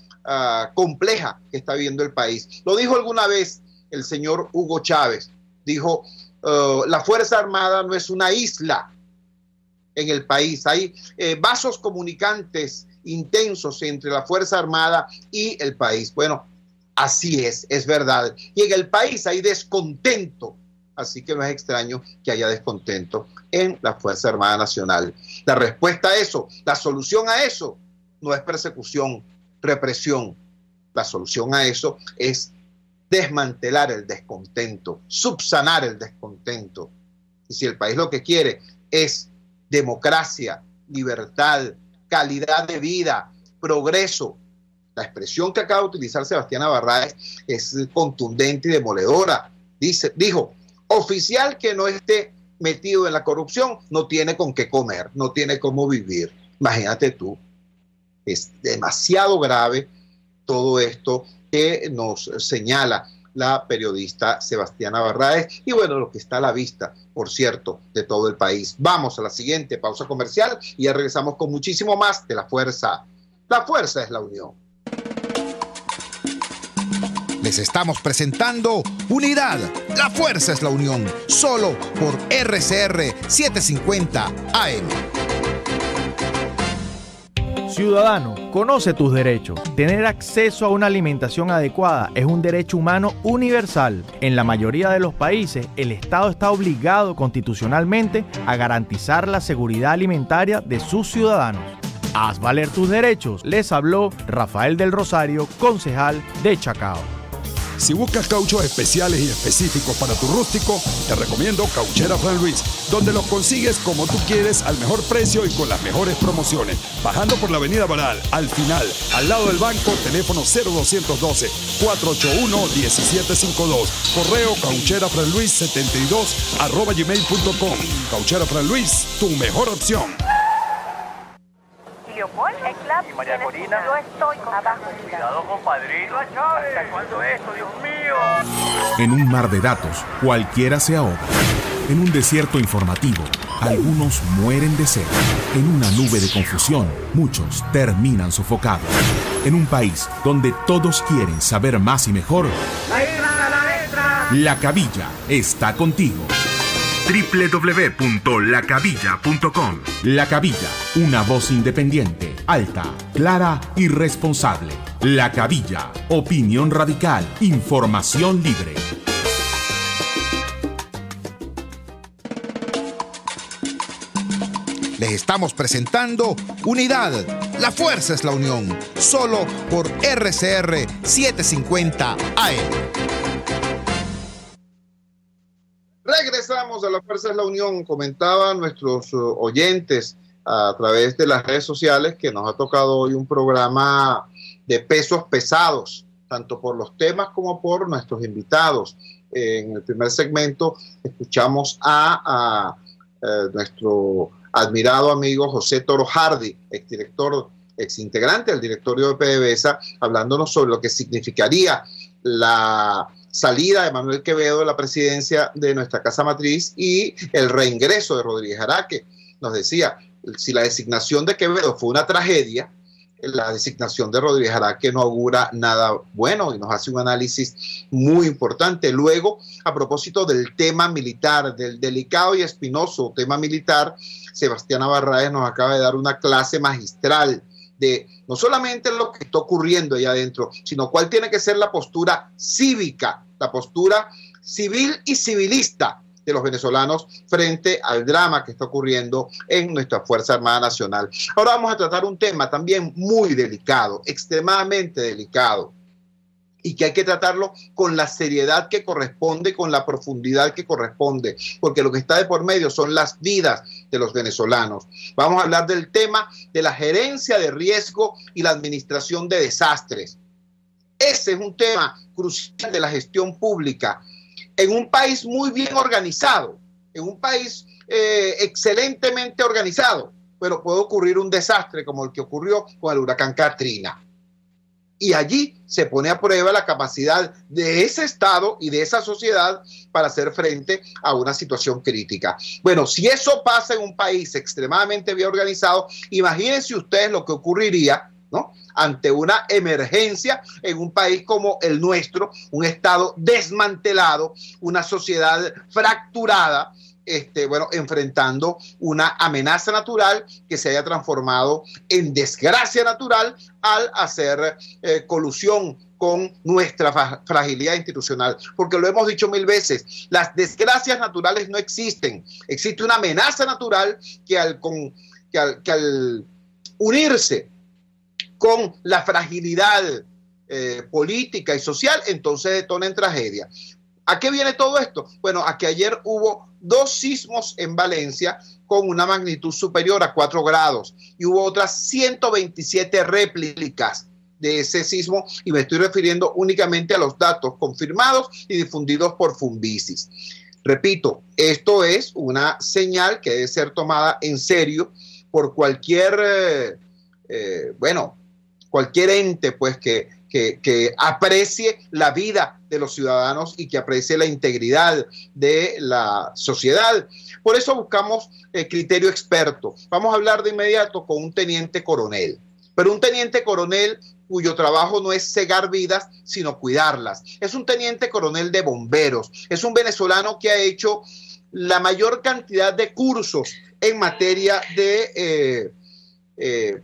compleja que está viviendo el país. Lo dijo alguna vez el señor Hugo Chávez, dijo: la Fuerza Armada no es una isla en el país, hay vasos comunicantes intensos entre la Fuerza Armada y el país. Bueno, así es verdad. Y en el país hay descontento, así que no es extraño que haya descontento en la Fuerza Armada Nacional. La respuesta a eso, la solución a eso, no es persecución, represión. La solución a eso es desmantelar el descontento, subsanar el descontento. Y si el país lo que quiere es democracia, libertad, calidad de vida, progreso, la expresión que acaba de utilizar Sebastiana Barraez es contundente y demoledora. Dijo: oficial que no esté metido en la corrupción no tiene con qué comer, no tiene cómo vivir. Imagínate tú, es demasiado grave todo esto que nos señala la periodista Sebastiana Barraez, y bueno, lo que está a la vista, por cierto, de todo el país. Vamos a la siguiente pausa comercial y ya regresamos con muchísimo más de La Fuerza. La fuerza es la unión. Les estamos presentando Unidad, la fuerza es la unión, solo por RCR 750 AM. Ciudadano, conoce tus derechos. Tener acceso a una alimentación adecuada es un derecho humano universal. En la mayoría de los países, el Estado está obligado constitucionalmente a garantizar la seguridad alimentaria de sus ciudadanos. Haz valer tus derechos. Les habló Rafael del Rosario, concejal de Chacao. Si buscas cauchos especiales y específicos para tu rústico, te recomiendo Cauchera Fran Luis, donde los consigues como tú quieres, al mejor precio y con las mejores promociones. Bajando por la avenida Baral, al final, al lado del banco, teléfono 0212-481-1752. Correo caucherafranluis72@gmail.com. Cauchera Fran Luis, tu mejor opción. Leopoldo, y María Corina, yo estoy con abajo. Cuidado, compadrito. ¿Hasta cuándo esto, Dios mío? En un mar de datos, cualquiera se ahoga. En un desierto informativo, algunos mueren de sed. En una nube de confusión, muchos terminan sofocados. En un país donde todos quieren saber más y mejor, La Cabilla está contigo. www.lacabilla.com. La Cabilla, una voz independiente, alta, clara y responsable. La Cabilla, opinión radical, información libre. Les estamos presentando Unidad, la fuerza es la unión, solo por RCR 750 AM. Regresamos a La Fuerza es la Unión. Comentaban nuestros oyentes a través de las redes sociales que nos ha tocado hoy un programa de pesos pesados, tanto por los temas como por nuestros invitados. En el primer segmento escuchamos a nuestro admirado amigo José Toro Hardy, exintegrante del directorio de PDVSA, hablándonos sobre lo que significaría la salida de Manuel Quevedo de la presidencia de nuestra casa matriz y el reingreso de Rodríguez Araque. Nos decía, si la designación de Quevedo fue una tragedia, la designación de Rodríguez Araque no augura nada bueno, y nos hace un análisis muy importante. Luego, a propósito del tema militar, del delicado y espinoso tema militar, Sebastiana Barraez nos acaba de dar una clase magistral de no solamente lo que está ocurriendo allá adentro, sino cuál tiene que ser la postura cívica, la postura civil y civilista de los venezolanos frente al drama que está ocurriendo en nuestra Fuerza Armada Nacional. Ahora vamos a tratar un tema también muy delicado, extremadamente delicado, y que hay que tratarlo con la seriedad que corresponde, con la profundidad que corresponde, porque lo que está de por medio son las vidas de los venezolanos. Vamos a hablar del tema de la gerencia de riesgo y la administración de desastres. Ese es un tema crucial de la gestión pública en un país muy bien organizado, en un país excelentemente organizado, pero puede ocurrir un desastre como el que ocurrió con el huracán Katrina. Y allí se pone a prueba la capacidad de ese Estado y de esa sociedad para hacer frente a una situación crítica. Bueno, si eso pasa en un país extremadamente bien organizado, imagínense ustedes lo que ocurriría, ¿no?, ante una emergencia en un país como el nuestro, un Estado desmantelado, una sociedad fracturada, enfrentando una amenaza natural que se haya transformado en desgracia natural al hacer colusión con nuestra fragilidad institucional. Porque lo hemos dicho mil veces, las desgracias naturales no existen. Existe una amenaza natural que al unirse con la fragilidad política y social, entonces detona en tragedia. ¿A qué viene todo esto? Bueno, a que ayer hubo 2 sismos en Valencia con una magnitud superior a 4 grados y hubo otras 127 réplicas de ese sismo, y me estoy refiriendo únicamente a los datos confirmados y difundidos por Funvisis. Repito, esto es una señal que debe ser tomada en serio por cualquier ente pues que que aprecie la vida de los ciudadanos y que aprecie la integridad de la sociedad. Por eso buscamos criterio experto. Vamos a hablar de inmediato con un teniente coronel, pero un teniente coronel cuyo trabajo no es cegar vidas, sino cuidarlas. Es un teniente coronel de bomberos, es un venezolano que ha hecho la mayor cantidad de cursos en materia de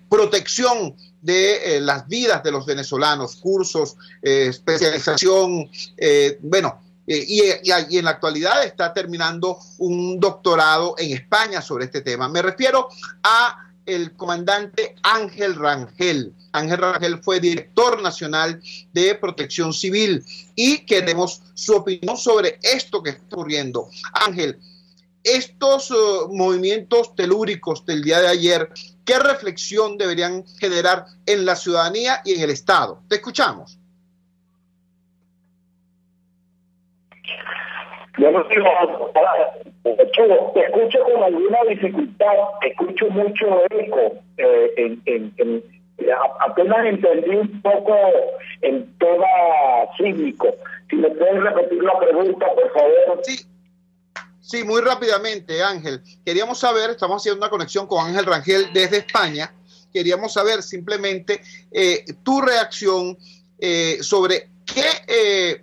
protección de las vidas de los venezolanos, cursos, especialización, y en la actualidad está terminando un doctorado en España sobre este tema. Me refiero a el comandante Ángel Rangel. Ángel Rangel fue director nacional de Protección Civil y queremos su opinión sobre esto que está ocurriendo. Ángel, estos movimientos telúricos del día de ayer, ¿qué reflexión deberían generar en la ciudadanía y en el Estado? Te escuchamos. Yo no digo, te escucho con alguna dificultad, te escucho mucho eco, apenas entendí un poco el tema sísmico. Si me puedes repetir la pregunta, por favor. Sí, muy rápidamente, Ángel. Queríamos saber, estamos haciendo una conexión con Ángel Rangel desde España, queríamos saber simplemente tu reacción sobre qué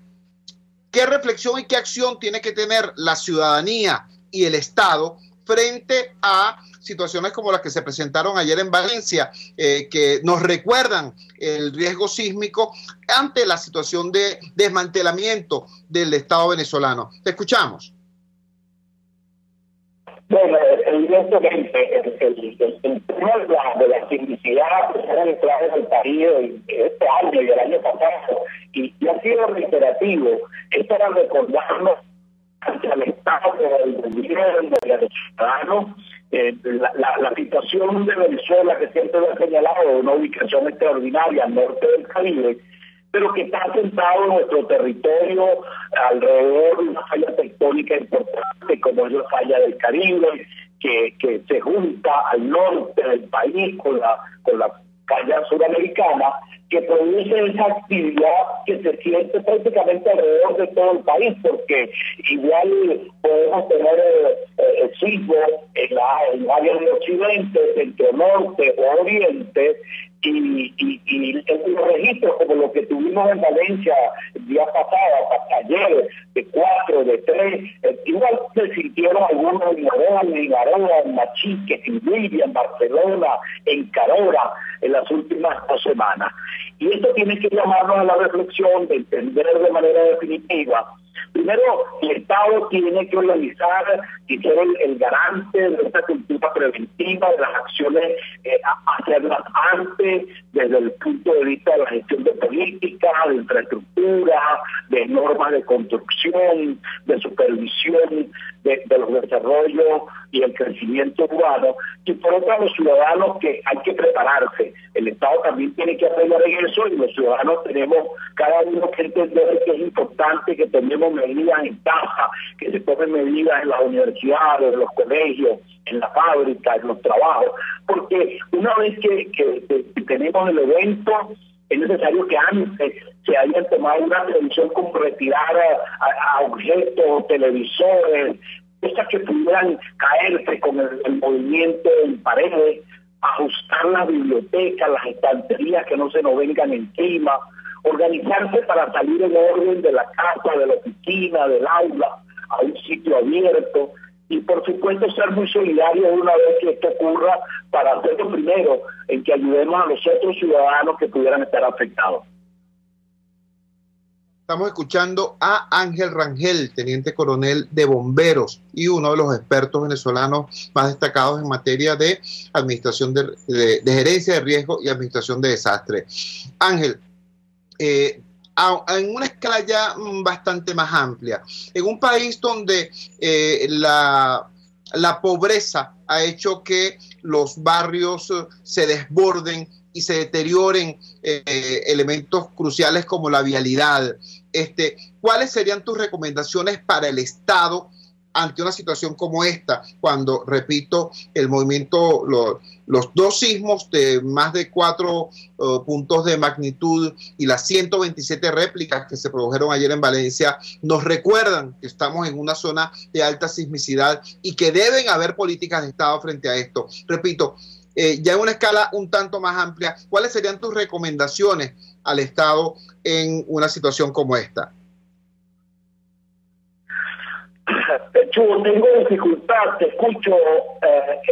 reflexión y qué acción tiene que tener la ciudadanía y el Estado frente a situaciones como las que se presentaron ayer en Valencia, que nos recuerdan el riesgo sísmico ante la situación de desmantelamiento del Estado venezolano. Te escuchamos. Bueno, evidentemente, el tema de la simplicidad que se ha entrado en el país este año y el año pasado, y ha sido reiterativo, es para recordarnos ante el Estado, del gobierno y de los ciudadanos, la situación de Venezuela, que siempre lo ha señalado, una ubicación extraordinaria al norte del Caribe, pero que está asentado en nuestro territorio alrededor de una falla tectónica importante como es la falla del Caribe, que se junta al norte del país con la falla suramericana, que produce esa actividad que se siente prácticamente alrededor de todo el país, porque igual podemos tener sismos en áreas de occidente, centro norte o oriente, y los registros como lo que tuvimos en Valencia el día pasado, ayer, de 4, de 3, igual se sintieron algunos en Morón, en Aroa, en Machique, en William, en Barcelona, en Carora, en las últimas 2 semanas. Y esto tiene que llamarnos a la reflexión de entender de manera definitiva. Primero, el Estado tiene que organizar y ser el garante de esta cultura preventiva, de las acciones, hacerlas antes, desde el punto de vista de la gestión de política, de infraestructura, de normas de construcción, de supervisión de los desarrollos y el crecimiento urbano. Y por otro, los ciudadanos, que hay que prepararse. El Estado también tiene que apoyar en eso, y los ciudadanos tenemos cada uno que entender que es importante que tenemos medidas en casa, que se tomen medidas en las universidades, en los colegios, en la fábrica, en los trabajos, porque una vez que tenemos el evento, es necesario que antes se hayan tomado una decisión como retirar a objetos, televisores, cosas que pudieran caerse con el movimiento en paredes, ajustar las bibliotecas, las estanterías que no se nos vengan encima, organizarse para salir en orden de la casa, de la oficina, del aula, a un sitio abierto, y por supuesto ser muy solidarios una vez que esto ocurra, para hacerlo primero en que ayudemos a los otros ciudadanos que pudieran estar afectados. Estamos escuchando a Ángel Rangel, teniente coronel de bomberos y uno de los expertos venezolanos más destacados en materia de administración de gerencia de riesgo y administración de desastre. Ángel, en una escala ya bastante más amplia, en un país donde la pobreza ha hecho que los barrios se desborden y se deterioren elementos cruciales como la vialidad, ¿cuáles serían tus recomendaciones para el Estado ante una situación como esta, cuando, repito, el movimiento, los dos sismos de más de 4 puntos de magnitud y las 127 réplicas que se produjeron ayer en Valencia nos recuerdan que estamos en una zona de alta sismicidad y que deben haber políticas de Estado frente a esto? Repito, ya en una escala un tanto más amplia, ¿cuáles serían tus recomendaciones al Estado en una situación como esta? Chugo, tengo dificultad, te escucho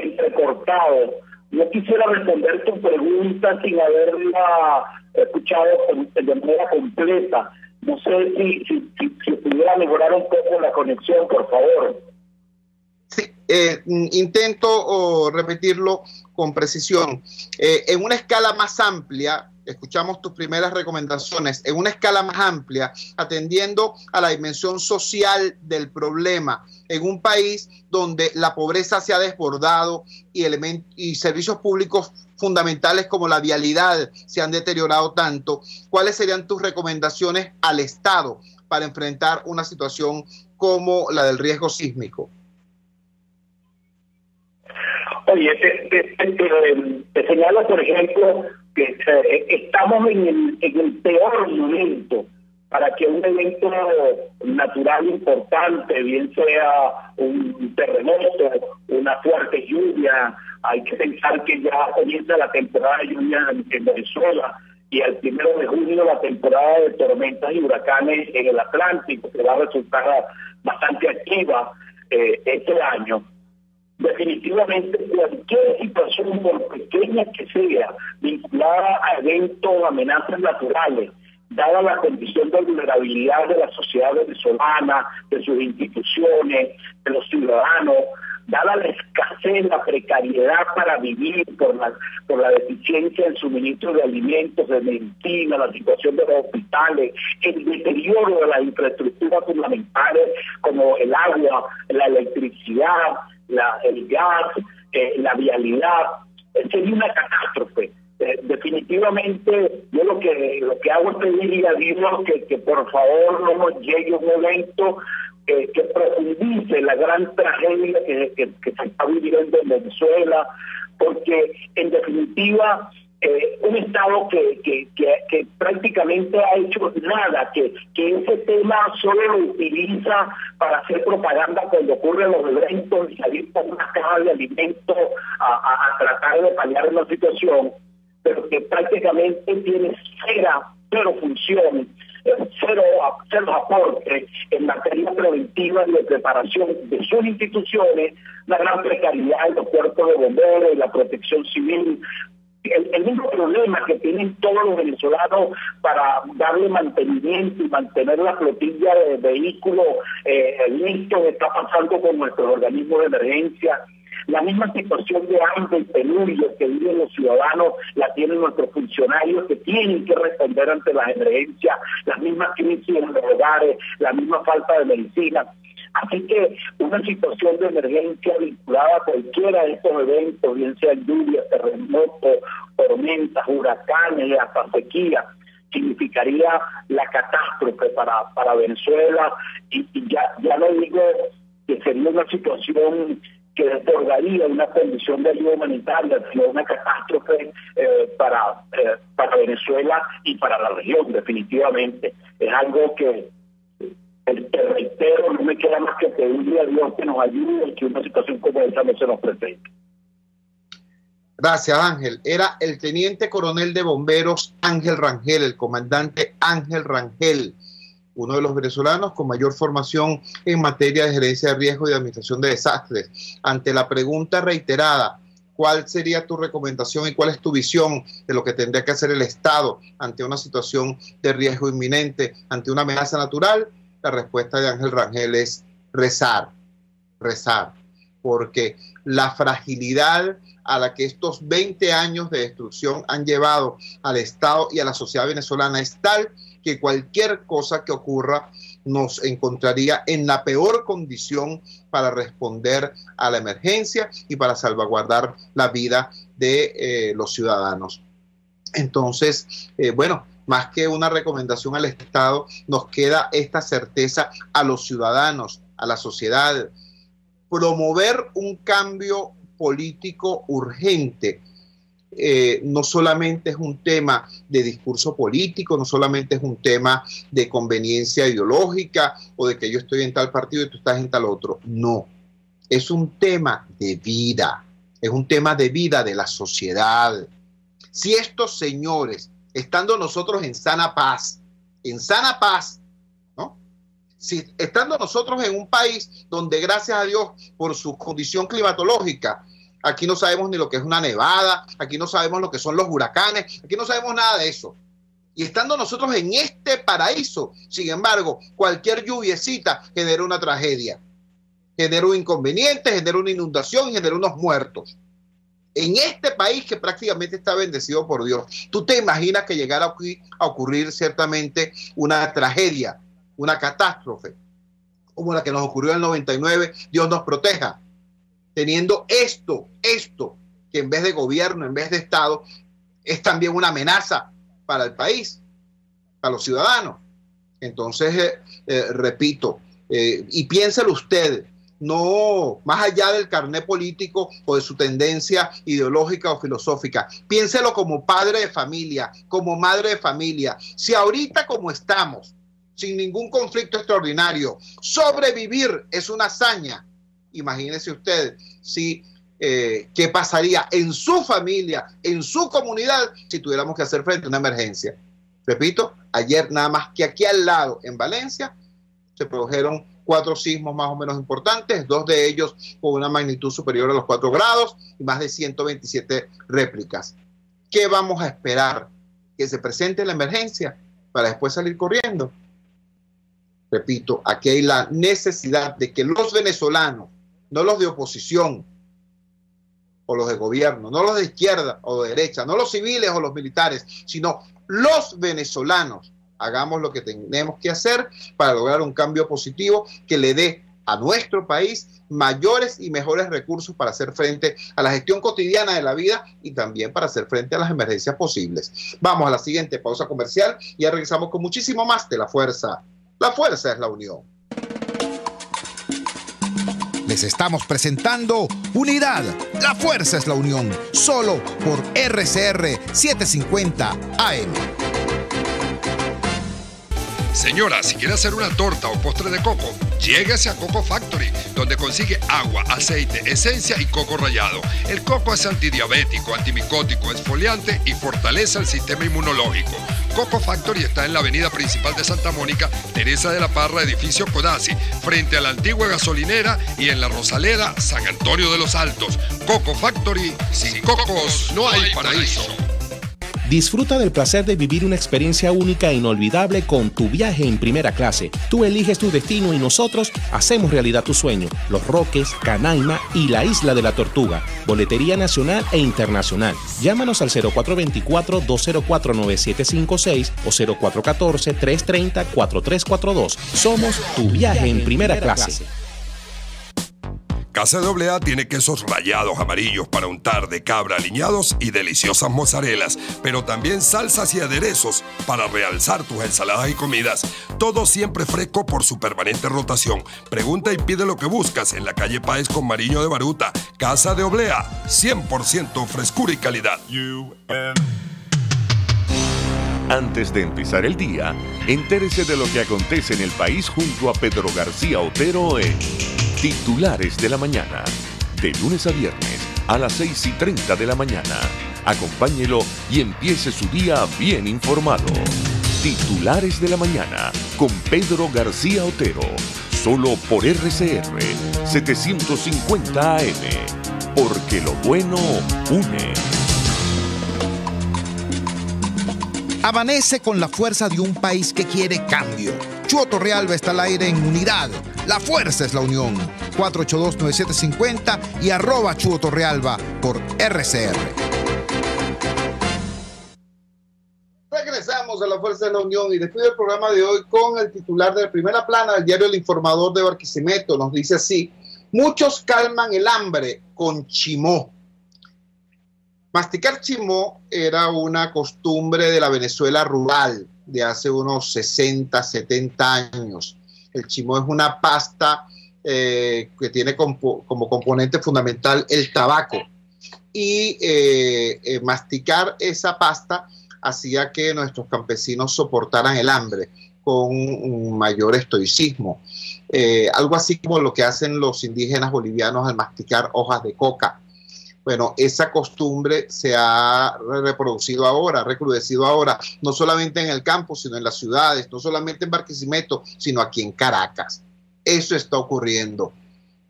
entrecortado. Yo quisiera responder tu pregunta sin haberla escuchado de manera completa. No sé si pudiera mejorar un poco la conexión, por favor. Sí, intento repetirlo con precisión. En una escala más amplia, escuchamos tus primeras recomendaciones, en una escala más amplia, atendiendo a la dimensión social del problema, en un país donde la pobreza se ha desbordado y servicios públicos fundamentales como la vialidad se han deteriorado tanto, ¿cuáles serían tus recomendaciones al Estado para enfrentar una situación como la del riesgo sísmico? Oye, te señalo, por ejemplo, que estamos en el peor momento para que un evento natural importante, bien sea un terremoto, una fuerte lluvia, hay que pensar que ya comienza la temporada de lluvia en Venezuela y al 1 de junio la temporada de tormentas y huracanes en el Atlántico, que va a resultar bastante activa este año. Definitivamente cualquier situación, por pequeña que sea, vinculada a eventos o amenazas naturales, dada la condición de vulnerabilidad de la sociedad venezolana, de sus instituciones, de los ciudadanos, dada la escasez, la precariedad para vivir por la deficiencia en suministro de alimentos, de medicina, la situación de los hospitales, el deterioro de las infraestructuras fundamentales como el agua, la electricidad, el gas, la vialidad, sería una catástrofe. Definitivamente yo lo que hago es pedirle a Dios que por favor no nos llegue un evento que profundice la gran tragedia que se está viviendo en Venezuela, porque en definitiva un Estado que prácticamente ha hecho nada, que ese tema solo lo utiliza para hacer propaganda cuando ocurren los eventos y salir con una caja de alimentos a tratar de paliar una situación, pero que prácticamente tiene cero función, cero aporte en materia preventiva y de preparación de sus instituciones, la gran precariedad en los cuerpos de bomberos y la protección civil. El mismo problema que tienen todos los venezolanos para darle mantenimiento y mantener la flotilla de vehículos listos está pasando con nuestros organismos de emergencia. La misma situación de hambre y penuria que viven los ciudadanos la tienen nuestros funcionarios que tienen que responder ante las emergencias, las mismas crisis en los hogares, la misma falta de medicina. Así que una situación de emergencia vinculada a cualquiera de estos eventos, bien sean lluvias, terremotos, tormentas, huracanes, hasta sequía, significaría la catástrofe para Venezuela y ya no digo que sería una situación que desbordaría una condición de ayuda humanitaria, sino una catástrofe para Venezuela y para la región, definitivamente. Es algo que te reitero, no me queda más que pedirle a Dios que nos ayude y que una situación como esta no se nos presente. Gracias, Ángel. Era el teniente coronel de bomberos Ángel Rangel, el comandante Ángel Rangel, uno de los venezolanos con mayor formación en materia de gerencia de riesgo y de administración de desastres. Ante la pregunta reiterada, ¿cuál sería tu recomendación y cuál es tu visión de lo que tendría que hacer el Estado ante una situación de riesgo inminente, ante una amenaza natural? La respuesta de Ángel Rangel es rezar, porque la fragilidad a la que estos 20 años de destrucción han llevado al Estado y a la sociedad venezolana es tal que cualquier cosa que ocurra nos encontraría en la peor condición para responder a la emergencia y para salvaguardar la vida de los ciudadanos. Entonces, bueno, más que una recomendación al Estado, nos queda esta certeza a los ciudadanos, a la sociedad, promover un cambio político urgente. No solamente es un tema de discurso político, no solamente es un tema de conveniencia ideológica o de que yo estoy en tal partido y tú estás en tal otro. No, es un tema de vida, es un tema de vida de la sociedad. Si estos señores, estando nosotros en sana paz, ¿no? Si estando nosotros en un país donde, gracias a Dios, por su condición climatológica, aquí no sabemos ni lo que es una nevada, aquí no sabemos lo que son los huracanes, aquí no sabemos nada de eso. Y estando nosotros en este paraíso, sin embargo, cualquier lluviecita genera una tragedia, genera un inconveniente, genera una inundación y genera unos muertos. En este país que prácticamente está bendecido por Dios, ¿tú te imaginas que llegara aquí a ocurrir ciertamente una tragedia, una catástrofe, como la que nos ocurrió en el 99? Dios nos proteja. Teniendo esto, que en vez de gobierno, en vez de Estado, es también una amenaza para el país, para los ciudadanos. Entonces, repito, y piénselo usted, no más allá del carné político o de su tendencia ideológica o filosófica, piénselo como padre de familia, como madre de familia. Si ahorita como estamos, sin ningún conflicto extraordinario, sobrevivir es una hazaña, imagínese usted si qué pasaría en su familia, en su comunidad, si tuviéramos que hacer frente a una emergencia. Repito, ayer nada más que aquí al lado, en Valencia, se produjeron 4 sismos más o menos importantes, 2 de ellos con una magnitud superior a los 4 grados y más de 127 réplicas. ¿Qué vamos a esperar? ¿Que se presente la emergencia para después salir corriendo? Repito, aquí hay la necesidad de que los venezolanos, no los de oposición o los de gobierno, no los de izquierda o de derecha, no los civiles o los militares, sino los venezolanos, hagamos lo que tenemos que hacer para lograr un cambio positivo que le dé a nuestro país mayores y mejores recursos para hacer frente a la gestión cotidiana de la vida y también para hacer frente a las emergencias posibles. Vamos a la siguiente pausa comercial y ya regresamos con muchísimo más de La Fuerza. La fuerza es la unión. Les estamos presentando Unidad. La fuerza es la unión. Solo por RCR 750 AM. Señora, si quiere hacer una torta o postre de coco, lléguese a Coco Factory, donde consigue agua, aceite, esencia y coco rallado. El coco es antidiabético, antimicótico, exfoliante y fortalece el sistema inmunológico. Coco Factory está en la avenida principal de Santa Mónica, Teresa de la Parra, edificio Codazzi, frente a la antigua gasolinera, y en la Rosaleda, San Antonio de los Altos. Coco Factory, sin cocos no hay paraíso. Disfruta del placer de vivir una experiencia única e inolvidable con tu viaje en primera clase. Tú eliges tu destino y nosotros hacemos realidad tu sueño. Los Roques, Canaima y la Isla de la Tortuga. Boletería nacional e internacional. Llámanos al 0424-204-9756 o 0414-330-4342. Somos tu viaje en primera clase. Casa AA tiene quesos rallados amarillos para untar de cabra aliñados y deliciosas mozzarelas, pero también salsas y aderezos para realzar tus ensaladas y comidas. Todo siempre fresco por su permanente rotación. Pregunta y pide lo que buscas en la calle Páez con Mariño de Baruta. Casa AA, 100% frescura y calidad. Antes de empezar el día, entérese de lo que acontece en el país junto a Pedro García Otero en Titulares de la Mañana, de lunes a viernes a las 6:30 de la mañana. Acompáñelo y empiece su día bien informado. Titulares de la Mañana con Pedro García Otero, solo por RCR 750 AM, porque lo bueno une. Amanece con la fuerza de un país que quiere cambio. Chuo Torrealba está al aire en Unidad. La fuerza es la unión. 482-9750 y @Chuo Torrealba por RCR. Regresamos a La Fuerza de la Unión y después del programa de hoy con el titular de primera plana del diario El Informador de Barquisimeto. Nos dice así: muchos calman el hambre con chimó. Masticar chimó era una costumbre de la Venezuela rural de hace unos 60, 70 años. El chimó es una pasta que tiene como componente fundamental el tabaco. Y masticar esa pasta hacía que nuestros campesinos soportaran el hambre con un mayor estoicismo. Algo así como lo que hacen los indígenas bolivianos al masticar hojas de coca. Bueno, esa costumbre se ha reproducido ahora, recrudecido ahora, no solamente en el campo, sino en las ciudades, no solamente en Barquisimeto, sino aquí en Caracas. Eso está ocurriendo.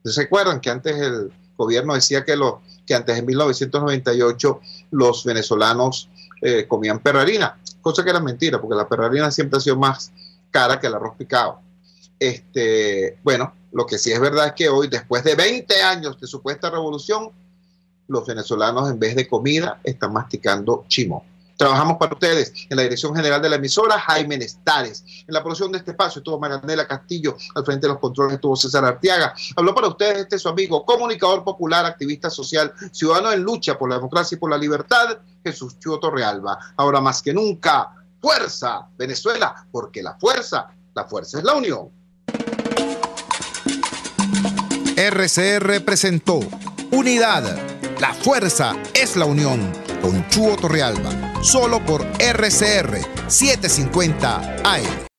¿Se acuerdan que antes el gobierno decía que antes de 1998 los venezolanos comían perrarina? Cosa que era mentira, porque la perrarina siempre ha sido más cara que el arroz picado. Bueno, lo que sí es verdad es que hoy, después de 20 años de supuesta revolución, los venezolanos en vez de comida están masticando chimó. Trabajamos para ustedes en la dirección general de la emisora, Jaime Nestares. En la producción de este espacio estuvo Marianela Castillo, al frente de los controles estuvo César Arteaga. Habló para ustedes su amigo, comunicador popular, activista social, ciudadano en lucha por la democracia y por la libertad, Jesús Chuo Torrealba. Ahora más que nunca, fuerza, Venezuela, porque la fuerza es la unión. RCR presentó Unidad, la fuerza es la unión, con Chuo Torrealba, solo por RCR 750 AM.